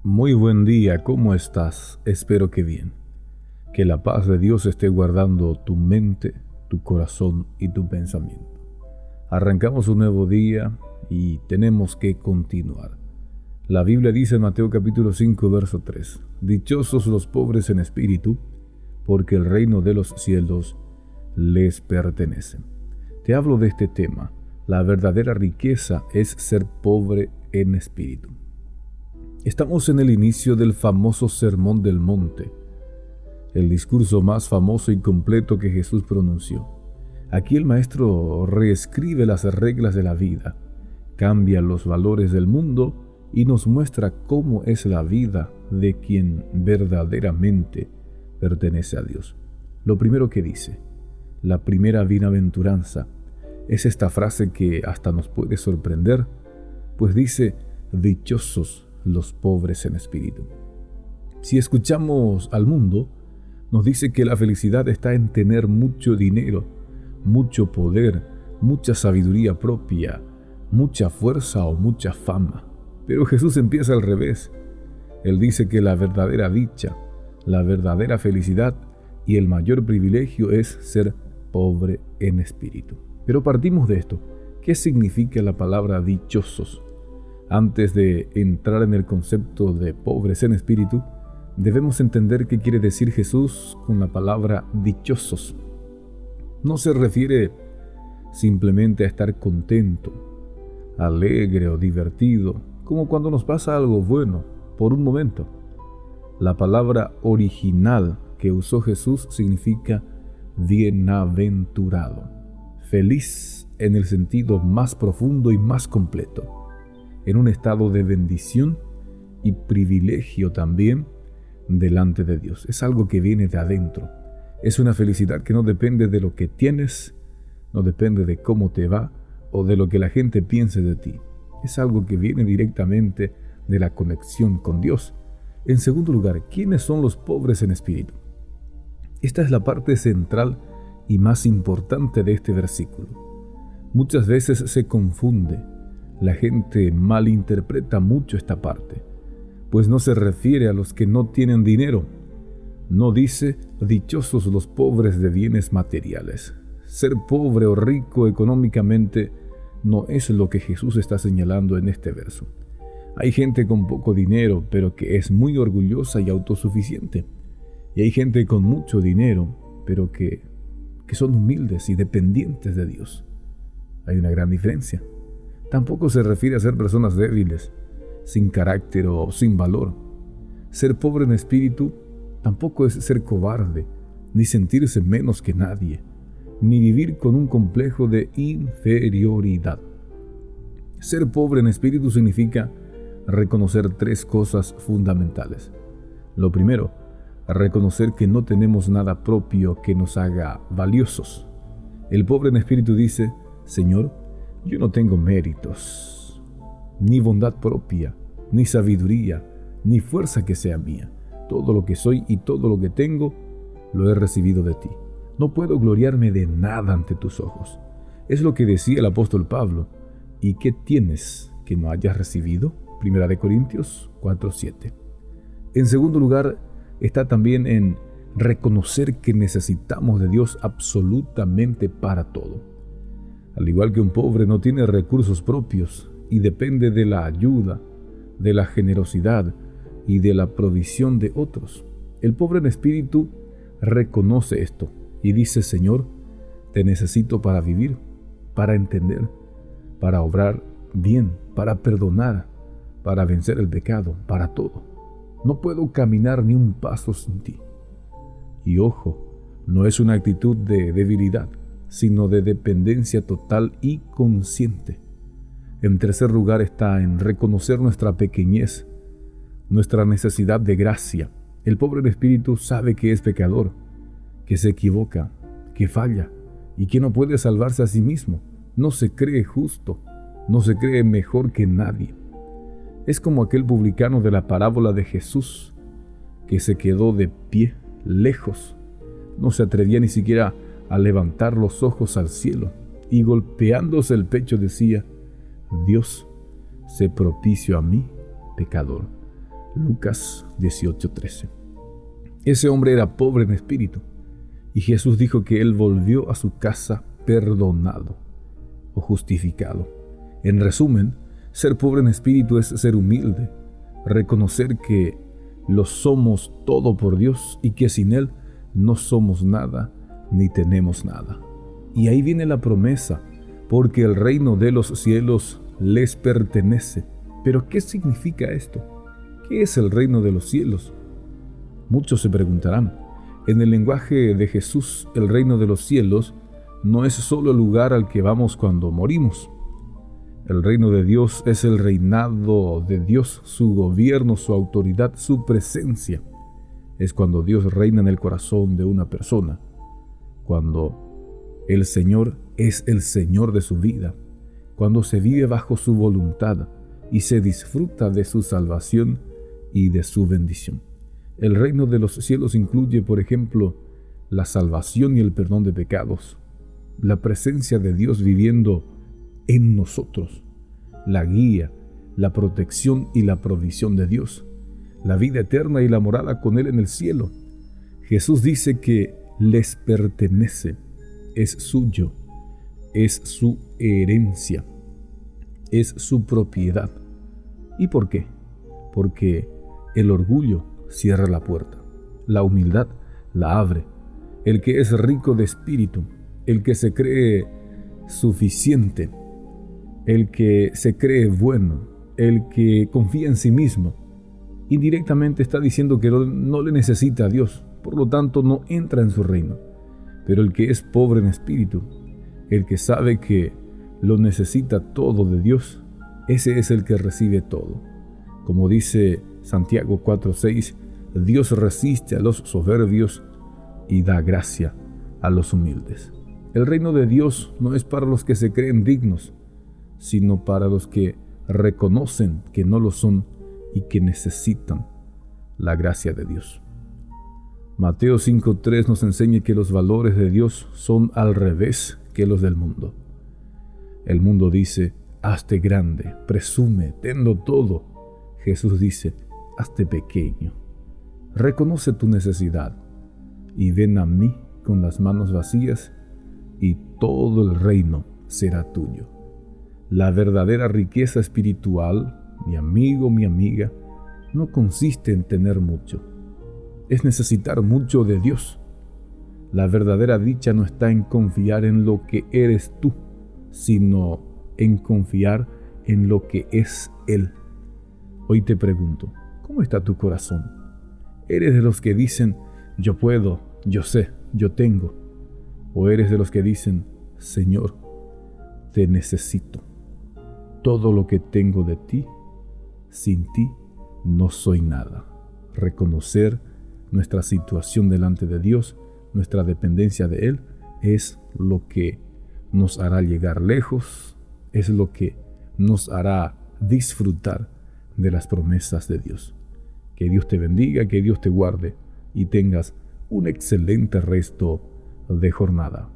Muy buen día, ¿cómo estás? Espero que bien. Que la paz de Dios esté guardando tu mente, tu corazón y tu pensamiento. Arrancamos un nuevo día y tenemos que continuar. La Biblia dice en Mateo capítulo 5, verso 3: Dichosos los pobres en espíritu, porque el reino de los cielos les pertenece. Te hablo de este tema. La verdadera riqueza es ser pobre en espíritu. Estamos en el inicio del famoso Sermón del Monte, el discurso más famoso y completo que Jesús pronunció. Aquí el Maestro reescribe las reglas de la vida, cambia los valores del mundo y nos muestra cómo es la vida de quien verdaderamente pertenece a Dios. Lo primero que dice, la primera bienaventuranza, es esta frase que hasta nos puede sorprender, pues dice: dichosos los pobres en espíritu. Si escuchamos al mundo, nos dice que la felicidad está en tener mucho dinero, mucho poder, mucha sabiduría propia, mucha fuerza o mucha fama. Pero Jesús empieza al revés. Él dice que la verdadera dicha, la verdadera felicidad y el mayor privilegio es ser pobre en espíritu. Pero partimos de esto. ¿Qué significa la palabra dichosos? Antes de entrar en el concepto de pobres en espíritu, debemos entender qué quiere decir Jesús con la palabra dichosos. No se refiere simplemente a estar contento, alegre o divertido, como cuando nos pasa algo bueno por un momento. La palabra original que usó Jesús significa bienaventurado, feliz en el sentido más profundo y más completo, en un estado de bendición y privilegio también delante de Dios. Es algo que viene de adentro. Es una felicidad que no depende de lo que tienes, no depende de cómo te va o de lo que la gente piense de ti. Es algo que viene directamente de la conexión con Dios. En segundo lugar, ¿quiénes son los pobres en espíritu? Esta es la parte central y más importante de este versículo. Muchas veces se confunde. La gente malinterpreta mucho esta parte, pues no se refiere a los que no tienen dinero. No dice dichosos los pobres de bienes materiales. Ser pobre o rico económicamente no es lo que Jesús está señalando en este verso. Hay gente con poco dinero, pero que es muy orgullosa y autosuficiente. Y hay gente con mucho dinero, pero que son humildes y dependientes de Dios. Hay una gran diferencia. Tampoco se refiere a ser personas débiles, sin carácter o sin valor. Ser pobre en espíritu tampoco es ser cobarde, ni sentirse menos que nadie, ni vivir con un complejo de inferioridad. Ser pobre en espíritu significa reconocer tres cosas fundamentales. Lo primero, reconocer que no tenemos nada propio que nos haga valiosos. El pobre en espíritu dice: Señor, yo no tengo méritos, ni bondad propia, ni sabiduría, ni fuerza que sea mía. Todo lo que soy y todo lo que tengo, lo he recibido de ti. No puedo gloriarme de nada ante tus ojos. Es lo que decía el apóstol Pablo. ¿Y qué tienes que no hayas recibido? 1 Corintios 4:7. En segundo lugar, está también en reconocer que necesitamos de Dios absolutamente para todo. Al igual que un pobre no tiene recursos propios y depende de la ayuda, de la generosidad y de la provisión de otros, el pobre en espíritu reconoce esto y dice: Señor, te necesito para vivir, para entender, para obrar bien, para perdonar, para vencer el pecado, para todo. No puedo caminar ni un paso sin ti. Y ojo, no es una actitud de debilidad, sino de dependencia total y consciente. En tercer lugar está en reconocer nuestra pequeñez, nuestra necesidad de gracia. El pobre en espíritu sabe que es pecador, que se equivoca, que falla y que no puede salvarse a sí mismo. No se cree justo, no se cree mejor que nadie. Es como aquel publicano de la parábola de Jesús, que se quedó de pie, lejos. No se atrevía ni siquiera a levantar los ojos al cielo y golpeándose el pecho decía: Dios, sé propicio a mí, pecador. Lucas 18:13. Ese hombre era pobre en espíritu, y Jesús dijo que él volvió a su casa perdonado o justificado. En resumen, ser pobre en espíritu es ser humilde, reconocer que lo somos todo por Dios y que sin Él no somos nada ni tenemos nada. Y ahí viene la promesa, porque el reino de los cielos les pertenece. Pero ¿qué significa esto? ¿Qué es el reino de los cielos? Muchos se preguntarán. En el lenguaje de Jesús, el reino de los cielos no es solo el lugar al que vamos cuando morimos. El reino de Dios es el reinado de Dios, su gobierno, su autoridad, su presencia. Es cuando Dios reina en el corazón de una persona, cuando el Señor es el Señor de su vida, cuando se vive bajo su voluntad y se disfruta de su salvación y de su bendición. El reino de los cielos incluye, por ejemplo, la salvación y el perdón de pecados, la presencia de Dios viviendo en nosotros, la guía, la protección y la provisión de Dios, la vida eterna y la morada con Él en el cielo. Jesús dice que les pertenece, es suyo, es su herencia, es su propiedad. ¿Y por qué? Porque el orgullo cierra la puerta, la humildad la abre. El que es rico de espíritu, el que se cree suficiente, el que se cree bueno, el que confía en sí mismo, indirectamente está diciendo que no le necesita a Dios, por lo tanto no entra en su reino. Pero el que es pobre en espíritu, el que sabe que lo necesita todo de Dios, ese es el que recibe todo. Como dice Santiago 4:6, Dios resiste a los soberbios y da gracia a los humildes. El reino de Dios no es para los que se creen dignos, sino para los que reconocen que no lo son y que necesitan la gracia de Dios. Mateo 5:3 nos enseña que los valores de Dios son al revés que los del mundo. El mundo dice, hazte grande, presume, tenlo todo. Jesús dice, hazte pequeño, reconoce tu necesidad y ven a mí con las manos vacías y todo el reino será tuyo. La verdadera riqueza espiritual, mi amigo, mi amiga, no consiste en tener mucho, es necesitar mucho de Dios. La verdadera dicha no está en confiar en lo que eres tú, sino en confiar en lo que es Él. Hoy te pregunto, ¿cómo está tu corazón? ¿Eres de los que dicen, yo puedo, yo sé, yo tengo? ¿O eres de los que dicen, Señor, te necesito? Todo lo que tengo de ti, sin ti no soy nada. Reconocer nuestra situación delante de Dios, nuestra dependencia de Él, es lo que nos hará llegar lejos, es lo que nos hará disfrutar de las promesas de Dios. Que Dios te bendiga, que Dios te guarde y tengas un excelente resto de jornada.